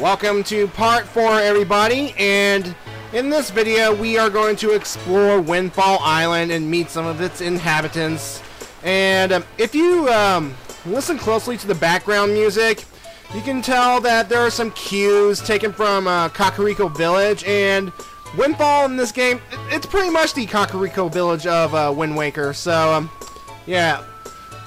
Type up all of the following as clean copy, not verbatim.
Welcome to part 4, everybody, and in this video we are going to explore Windfall Island and meet some of its inhabitants. And if you listen closely to the background music, you can tell that there are some cues taken from Kakariko Village, and Windfall in this game, it's pretty much the Kakariko Village of Wind Waker, so yeah.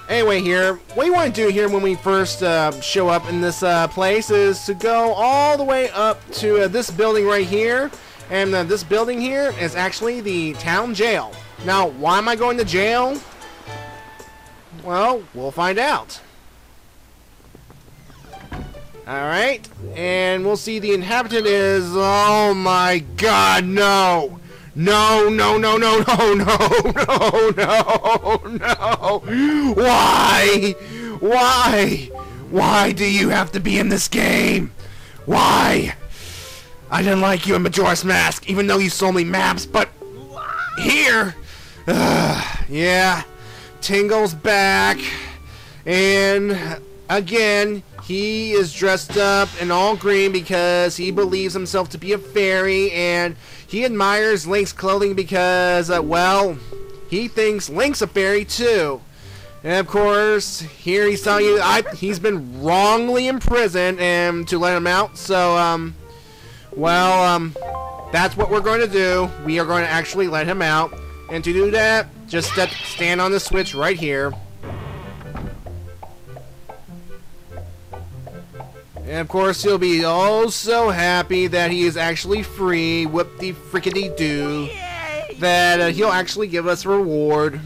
Anyway, here, what you want to do here when we first show up in this place is to go all the way up to this building right here. And this building here is actually the town jail. Now, why am I going to jail? Well, we'll find out. Alright, and we'll see the inhabitant is... Oh my god, no! No, no, no, no, no, no, no, no, no! Why? Why? Why do you have to be in this game? Why? I didn't like you in Majora's Mask, even though you sold me maps, but here, yeah, Tingle's back, and again, he is dressed up in all green because he believes himself to be a fairy, and he admires Link's clothing because, well, he thinks Link's a fairy too. And of course, here he's telling you he's been wrongly imprisoned and to let him out. So, well, that's what we're going to do. We are going to actually let him out. And to do that, just stand on the switch right here. And of course, he'll be oh so happy that he is actually free. Whoop-de-frickety-doo. That he'll actually give us a reward.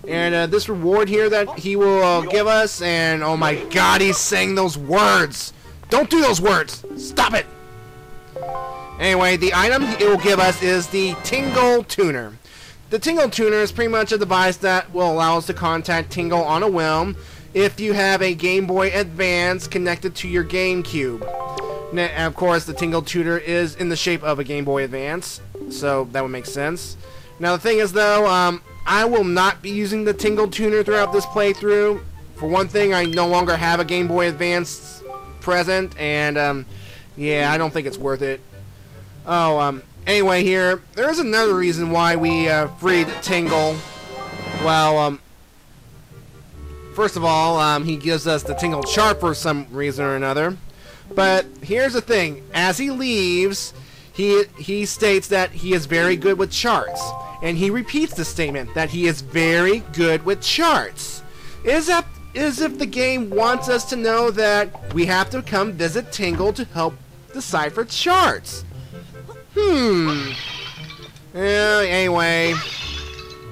And this reward here that he will give us, and oh my god, he's saying those words! Don't do those words! Stop it! Anyway, the item it will give us is the Tingle Tuner. The Tingle Tuner is pretty much a device that will allow us to contact Tingle on a whim if you have a Game Boy Advance connected to your GameCube. Now, of course, the Tingle Tuner is in the shape of a Game Boy Advance, so that would make sense. Now, the thing is, though, I will not be using the Tingle Tuner throughout this playthrough. For one thing, I no longer have a Game Boy Advance present, and, yeah, I don't think it's worth it. Oh, anyway, here, there is another reason why we freed Tingle. Well, first of all, he gives us the Tingle chart for some reason or another. But here's the thing. As he leaves, he states that he is very good with charts. And he repeats the statement that he is very good with charts. As if the game wants us to know that we have to come visit Tingle to help decipher charts. Anyway...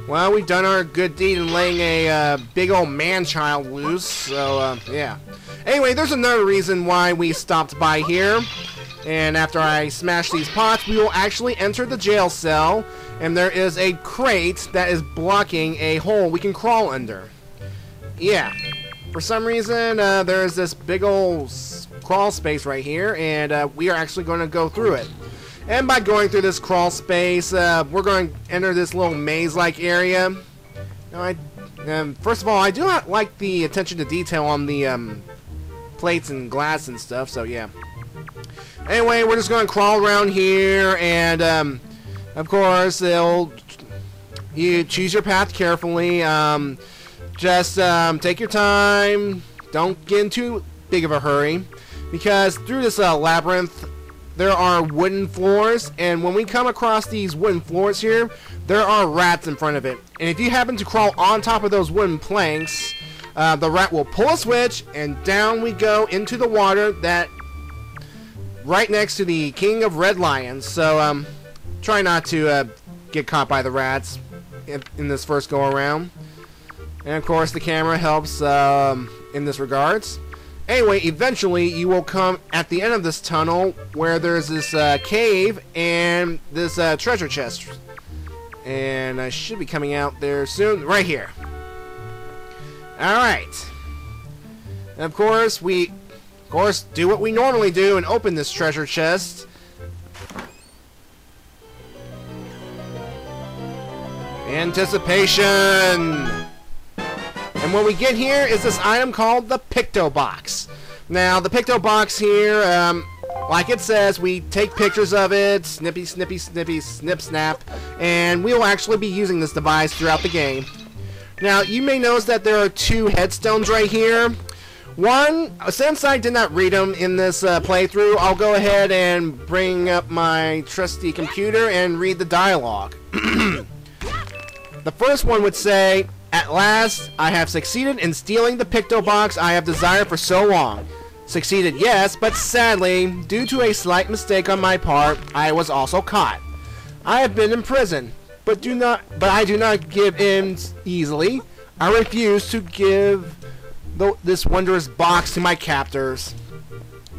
Well, we've done our good deed in laying a big old man-child loose, so, yeah. Anyway, there's another reason why we stopped by here. And after I smash these pots, we will actually enter the jail cell. And there is a crate that is blocking a hole we can crawl under. Yeah. For some reason, there's this big old crawl space right here, and we are actually going to go through it. And by going through this crawl space, we're going to enter this little maze-like area. Now, first of all, I do not like the attention to detail on the plates and glass and stuff, so yeah. Anyway, we're just going to crawl around here, and of course, you choose your path carefully. Just take your time. Don't get in too big of a hurry, because through this labyrinth, there are wooden floors, and when we come across these wooden floors here, there are rats in front of it. And if you happen to crawl on top of those wooden planks, the rat will pull a switch, and down we go into the water that right next to the King of Red Lions. So try not to get caught by the rats in this first go around. And of course, the camera helps in this regards. Anyway, eventually you will come at the end of this tunnel where there's this cave and this treasure chest. And I should be coming out there soon. Right here. Alright. And of course, we do what we normally do and open this treasure chest. Anticipation! And what we get here is this item called the Picto Box. Now, the Picto Box here, like it says, we take pictures of it, snippy, snippy, snippy, snip, snap, and we will actually be using this device throughout the game. Now, you may notice that there are 2 headstones right here. One, since I did not read them in this playthrough, I'll go ahead and bring up my trusty computer and read the dialogue. The first one would say, "At last, I have succeeded in stealing the Picto Box I have desired for so long. Succeeded, yes, but sadly, due to a slight mistake on my part, I was also caught. I have been in prison, but I do not give in easily. I refuse to give this wondrous box to my captors."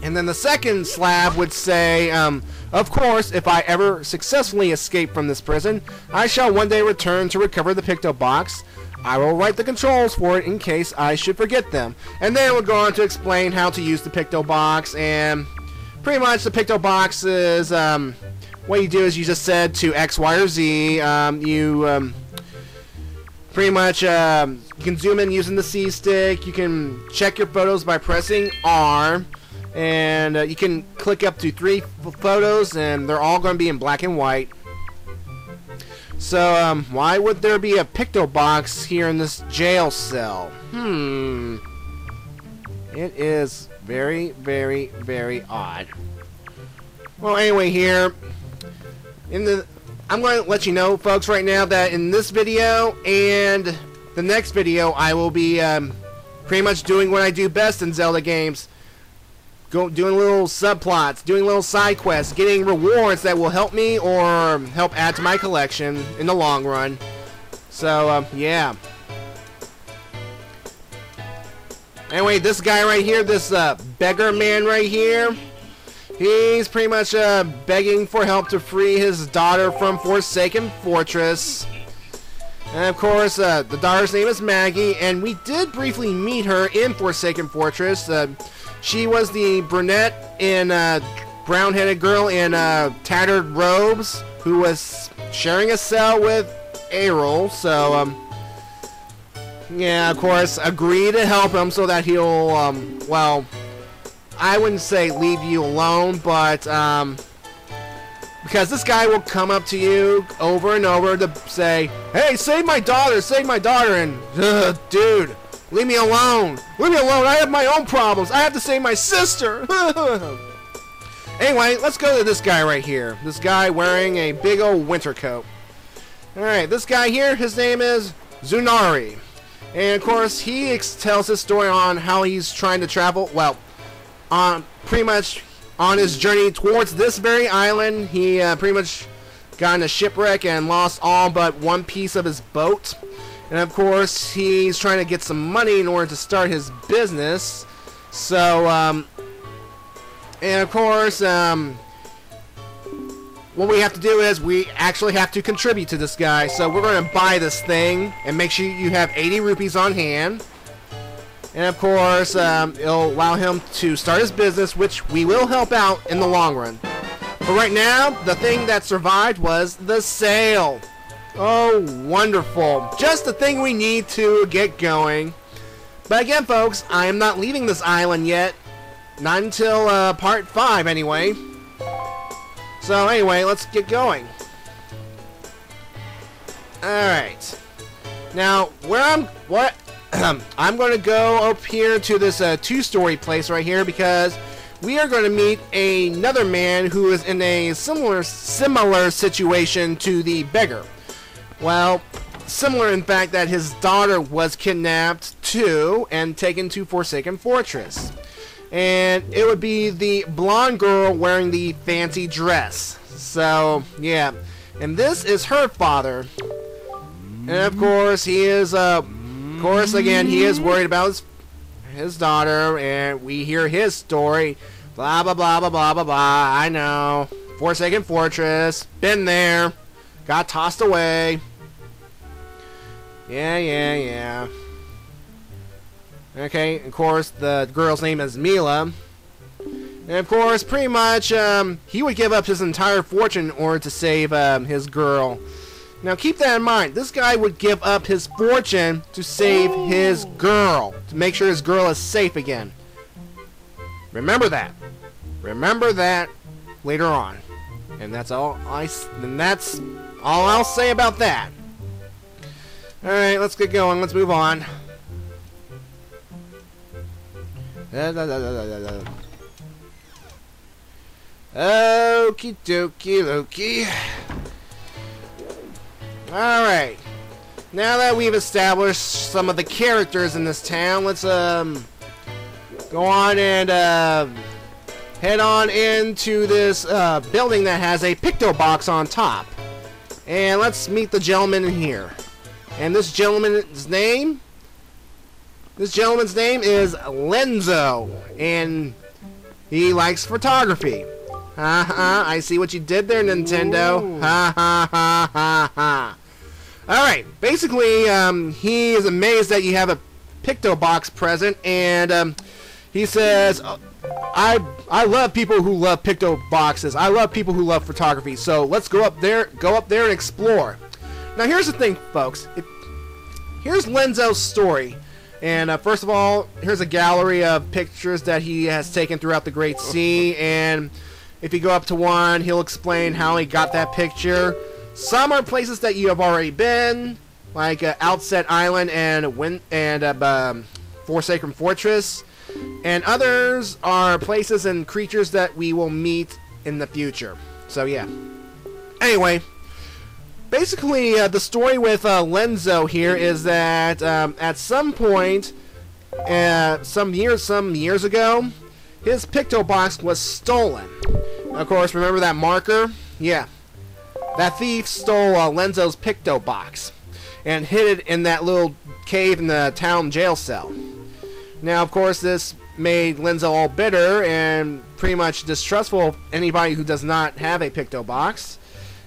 And then the second slab would say, "Of course, if I ever successfully escape from this prison, I shall one day return to recover the Picto Box. I will write the controls for it in case I should forget them." And then we'll go on to explain how to use the Picto Box. And pretty much the Picto Box is, what you do is you just said to X, Y, or Z. Pretty much, you can zoom in using the C stick. You can check your photos by pressing R. And you can click up to 3 photos, and they're all going to be in black and white. So, why would there be a Picto Box here in this jail cell? It is very, very, very odd. Well, anyway, here, I'm going to let you know, folks, right now that in this video and the next video, I will be pretty much doing what I do best in Zelda games. Doing little subplots, doing little side quests, getting rewards that will help me or help add to my collection in the long run. So, yeah. Anyway, this guy right here, this beggar man right here, he's pretty much begging for help to free his daughter from Forsaken Fortress. And of course, the daughter's name is Maggie, and we did briefly meet her in Forsaken Fortress. She was the brunette and brown-headed girl in tattered robes who was sharing a cell with Errol. So, yeah, of course, agree to help him so that he'll, well, I wouldn't say leave you alone, but, because this guy will come up to you over and over to say, "Hey, save my daughter, and, dude, leave me alone. Leave me alone. I have my own problems. I have to save my sister." Anyway, let's go to this guy right here. This guy wearing a big old winter coat. Alright, this guy here, his name is Zunari. And of course, he tells his story on how he's trying to travel, well, pretty much on his journey towards this very island. He pretty much got in a shipwreck and lost all but one piece of his boat. And of course, he's trying to get some money in order to start his business. So, and of course, what we have to do is we actually have to contribute to this guy. So we're going to buy this thing and make sure you have 80 rupees on hand. And of course, it'll allow him to start his business, which we will help out in the long run. But right now, the thing that survived was the sale. Oh, wonderful. Just the thing we need to get going. But again, folks, I am not leaving this island yet. Not until part 5, anyway. So, anyway, let's get going. Alright. Now, I'm going to go up here to this 2-story place right here because we are going to meet another man who is in a similar situation to the beggar. Well, similar in fact that his daughter was kidnapped too and taken to Forsaken Fortress. And it would be the blonde girl wearing the fancy dress. So, yeah. And this is her father. And of course, he is, again, he is worried about his daughter. And we hear his story. Blah, blah, blah, blah, blah, blah, blah. I know. Forsaken Fortress. Been there. Got tossed away. Yeah. Okay, of course, the girl's name is Mila. And of course, pretty much, he would give up his entire fortune in order to save his girl. Now, keep that in mind. This guy would give up his fortune to save his girl. To make sure his girl is safe again. Remember that. Remember that later on. And that's all I'll say about that. Alright, let's get going. Let's move on. Okie dokie Loki. Alright. Now that we've established some of the characters in this town, let's go on and head on into this building that has a picto box on top. And let's meet the gentleman in here. And this gentleman's name is Lenzo, and he likes photography. I see what you did there, Nintendo. Alright, basically, he is amazed that you have a picto box present, and he says, I love people who love picto boxes. I love people who love photography. So let's go up there and explore. Now here's the thing, folks. Here's Lenzo's story. And first of all, here's a gallery of pictures that he has taken throughout the Great Sea. And if you go up to one, he'll explain how he got that picture. Some are places that you have already been, like Outset Island and Forsaken Fortress. And others are places and creatures that we will meet in the future. So yeah. Anyway, basically the story with Lenzo here is that at some point, some years ago, his picto box was stolen. Of course, remember that marker? Yeah. That thief stole Lenzo's picto box and hid it in that little cave in the town jail cell. Now, of course, this made Lenzo all bitter and pretty much distrustful of anybody who does not have a picto box.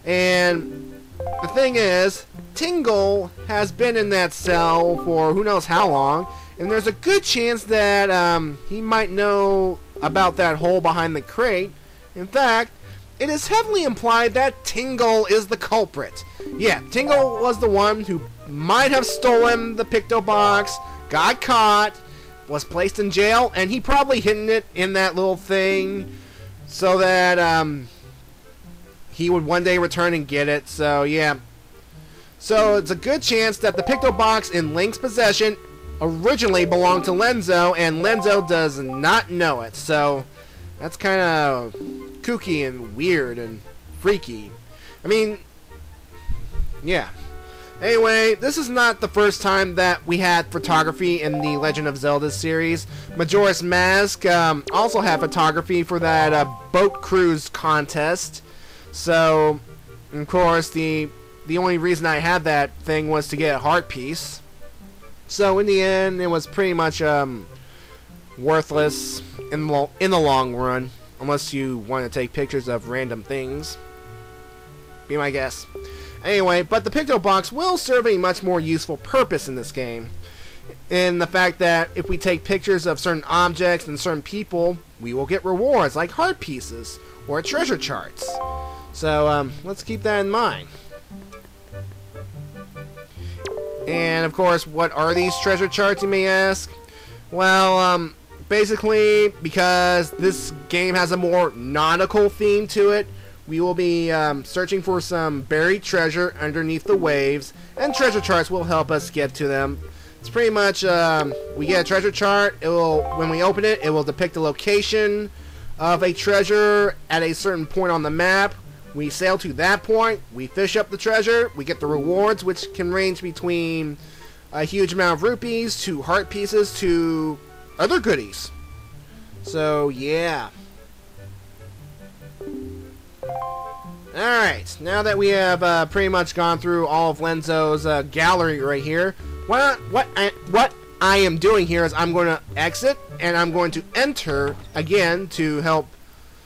And the thing is, Tingle has been in that cell for who knows how long, and there's a good chance that he might know about that hole behind the crate. In fact, it is heavily implied that Tingle is the culprit. Yeah, Tingle was the one who might have stolen the picto box, got caught, was placed in jail, and he probably hidden it in that little thing so that he would one day return and get it. So yeah, so it's a good chance that the picto box in Link's possession originally belonged to Lenzo, and Lenzo does not know it. So that's kind of kooky and weird and freaky. I mean, yeah. Anyway, this is not the first time that we had photography in the Legend of Zelda series. Majora's Mask also had photography for that boat cruise contest. So, of course, the only reason I had that thing was to get a heart piece. So in the end, it was pretty much worthless in the long run, unless you want to take pictures of random things. Be my guess. Anyway, but the picto box will serve a much more useful purpose in this game, in the fact that if we take pictures of certain objects and certain people, we will get rewards like heart pieces or treasure charts. So let's keep that in mind. And of course, what are these treasure charts, you may ask? Well, basically, because this game has a more nautical theme to it, we will be searching for some buried treasure underneath the waves, and treasure charts will help us get to them. It's pretty much, we get a treasure chart, when we open it, it will depict the location of a treasure at a certain point on the map. We sail to that point, we fish up the treasure, we get the rewards, which can range between a huge amount of rupees to heart pieces to other goodies. So, yeah. Alright, now that we have pretty much gone through all of Lenzo's gallery right here, what I am doing here is I'm going to exit, and I'm going to enter again to help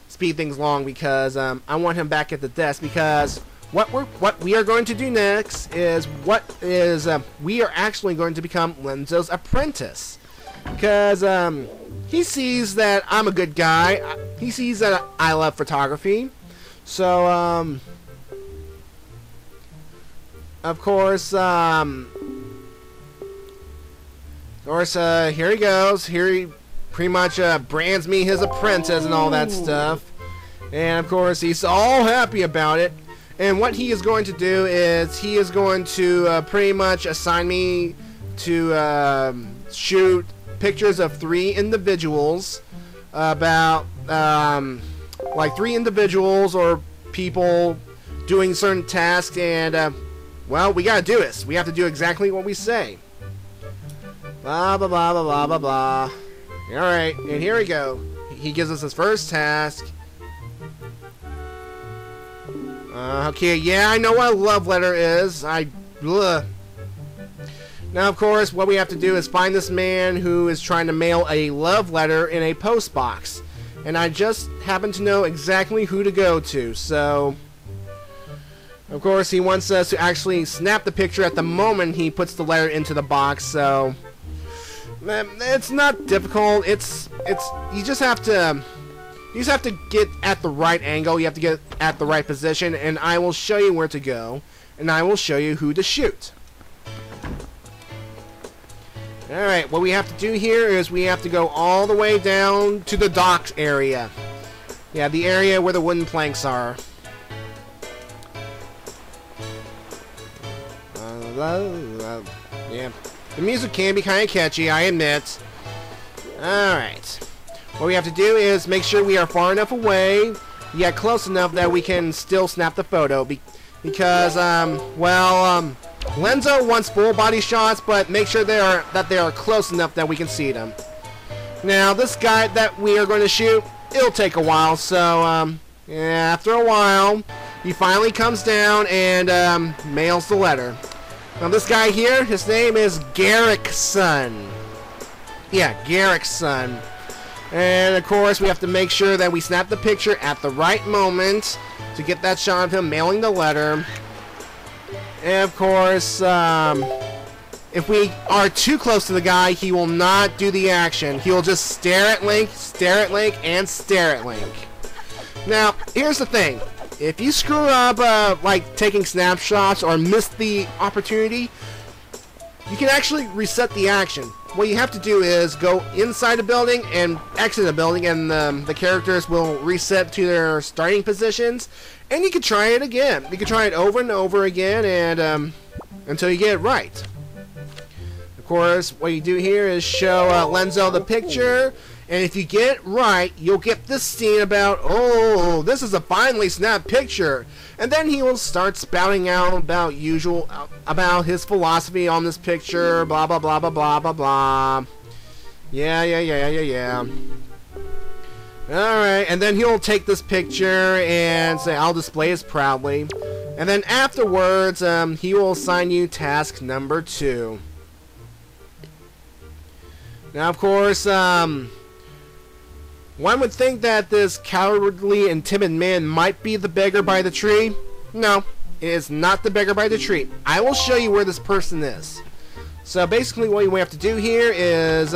speed things along, because I want him back at the desk, because what we are going to do next is we are actually going to become Lenzo's apprentice, because he sees that I'm a good guy, he sees that I love photography. So, of course, here he goes. Here pretty much brands me his apprentice and all that stuff. And of course, he's all happy about it. And what he is going to do is he is going to pretty much assign me to shoot pictures of 3 individuals about like 3 individuals or people doing certain tasks, and well, we gotta do this. We have to do exactly what we say. Blah blah blah blah blah blah blah. Alright, and here we go. He gives us his first task. Okay, yeah, I know what a love letter is. Now, of course, what we have to do is find this man who is trying to mail a love letter in a post box. And I just happen to know exactly who to go to, so... Of course, he wants us to actually snap the picture at the moment he puts the letter into the box, so... It's not difficult. It's you just have to get at the right angle. You have to get at the right position, and I will show you where to go, and I will show you who to shoot. Alright, what we have to do here is we have to go all the way down to the docks area. Yeah, the area where the wooden planks are. Yeah. The music can be kind of catchy, I admit. Alright. What we have to do is make sure we are far enough away, yet close enough that we can still snap the photo. Because, Lenzo wants full body shots, but make sure they are close enough that we can see them. Now, this guy that we are going to shoot, it'll take a while, so, yeah, after a while, he finally comes down and, mails the letter. Now, this guy here, his name is Garrickson. Yeah, Garrickson. And, of course, we have to make sure that we snap the picture at the right moment to get that shot of him mailing the letter. And, of course, if we are too close to the guy, he will not do the action. He will just stare at Link, and stare at Link. Now, here's the thing. If you screw up, like, taking snapshots or miss the opportunity, you can actually reset the action. What you have to do is go inside the building and exit the building, and the characters will reset to their starting positions, and you can try it again. You can try it over and over again, and until you get it right. Of course, what you do here is show Lenzo the picture, and if you get it right, you'll get this scene about, oh, this is a finely snapped picture. And then he will start spouting out about his philosophy on this picture, blah, blah, blah, blah, blah, blah, blah. Yeah. Alright, and then he'll take this picture and say, I'll display this proudly. And then afterwards, he will assign you task number 2. Now, of course, one would think that this cowardly and timid man might be the beggar by the tree. No, it is not the beggar by the tree. I will show you where this person is. So basically what we have to do here is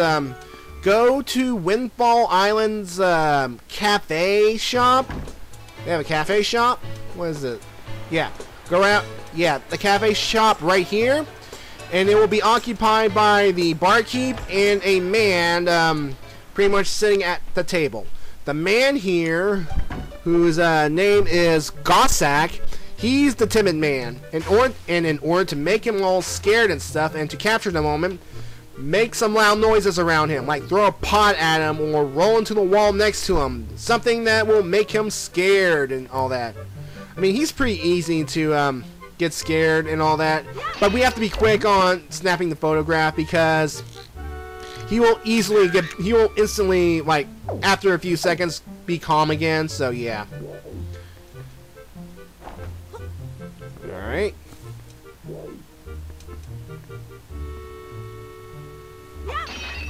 go to Windfall Island's cafe shop. They have a cafe shop? What is it? Yeah, go out. Yeah, the cafe shop right here. And it will be occupied by the barkeep and a man pretty much sitting at the table. The man here, whose name is Gossack, he's the timid man. In order to make him all scared and stuff, and to capture the moment, make some loud noises around him, like throw a pot at him or roll into the wall next to him. Something that will make him scared and all that. I mean, he's pretty easy to get scared and all that, but we have to be quick on snapping the photograph because he will instantly, like, after a few seconds, be calm again, so yeah. Alright.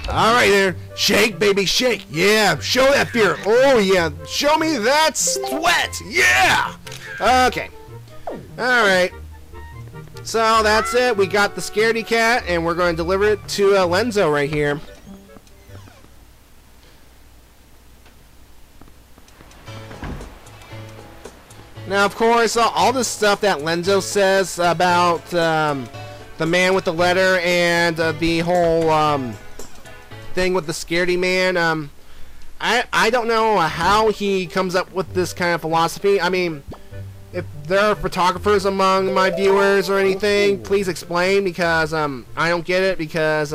Alright there. Shake, baby, shake. Yeah, show that fear. Oh, yeah. Show me that sweat. Yeah! Okay. Alright. So that's it. We got the scaredy cat, and we're going to deliver it to Lenzo right here. Now, of course, all this stuff that Lenzo says about the man with the letter and the whole thing with the scaredy man. I don't know how he comes up with this kind of philosophy. I mean, if there are photographers among my viewers or anything, please explain, because I don't get it, because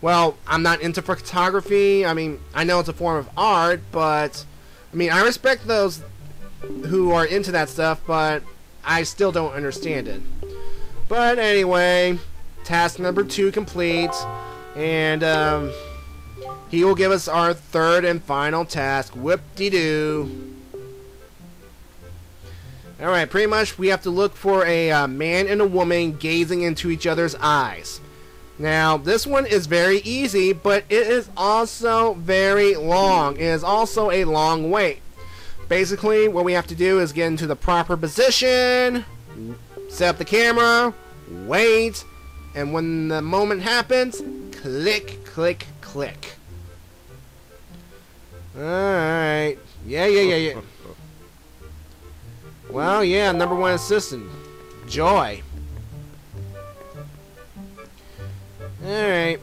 well, I'm not into photography. I mean, I know it's a form of art, but I mean, I respect those who are into that stuff, but I still don't understand it. But anyway, task number 2 complete, and he will give us our 3rd and final task. Whoop-de-doo. Alright, pretty much we have to look for a man and a woman gazing into each other's eyes. Now, this one is very easy, but it is also very long. It is also a long wait. Basically, what we have to do is get into the proper position, set up the camera, wait, and when the moment happens, click, click, click. Alright. Yeah. Well, yeah, number 1 assistant. Joy. Alright.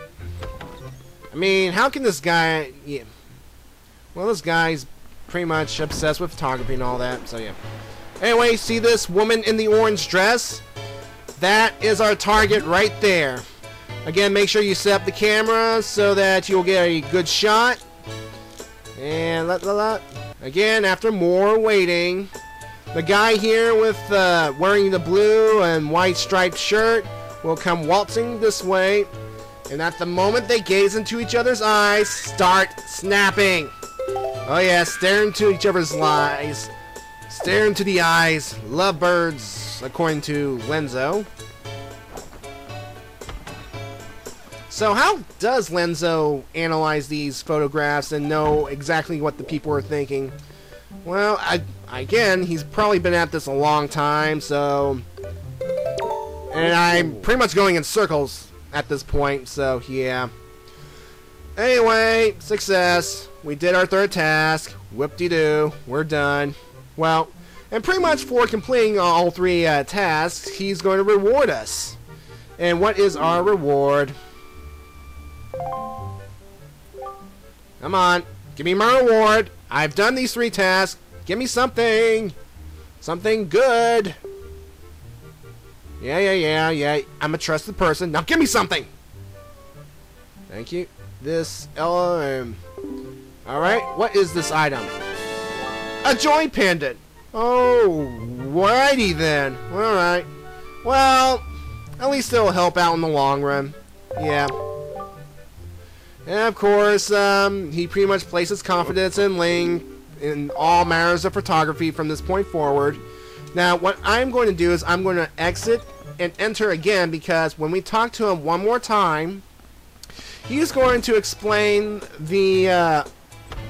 I mean, how can this guy... Yeah. Well, this guy's pretty much obsessed with photography and all that, so yeah. Anyway, see this woman in the orange dress? That is our target right there. Again, make sure you set up the camera so that you'll get a good shot. And again, after more waiting, the guy here with wearing the blue and white striped shirt will come waltzing this way, and at the moment they gaze into each other's eyes, start snapping. Oh yeah, stare into each other's eyes. Stare into the eyes. Lovebirds, according to Lenzo. So how does Lenzo analyze these photographs and know exactly what the people are thinking? Well, again, he's probably been at this a long time, so... And I'm pretty much going in circles at this point, so yeah. Anyway, success. We did our 3rd task. Whoop-de-doo. We're done. Well, and pretty much for completing all 3 tasks, he's going to reward us. And what is our reward? Come on. Give me my reward. I've done these 3 tasks. Give me something. Something good. Yeah. I'm a trusted person. Now give me something. Thank you. This LM. Alright, what is this item? A joy pendant. Oh, righty then. Alright. Well, at least it'll help out in the long run. Yeah. And of course, he pretty much places confidence in Ling in all matters of photography from this point forward. Now, what I'm going to do is I'm going to exit and enter again, because when we talk to him one more time, he's going to explain the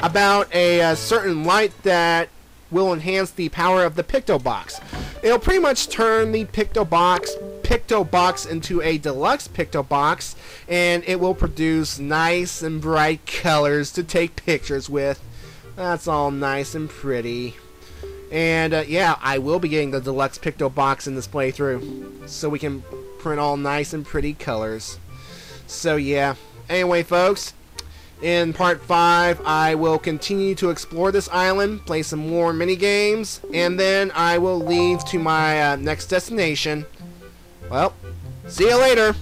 about a certain light that will enhance the power of the Picto Box. It'll pretty much turn the Picto Box into a deluxe Picto Box, and it will produce nice and bright colors to take pictures with. That's all nice and pretty. And yeah, I will be getting the deluxe Picto Box in this playthrough, so we can print all nice and pretty colors. So yeah. Anyway, folks, in part 5, I will continue to explore this island, play some more mini games, and then I will leave to my next destination. Well, see you later.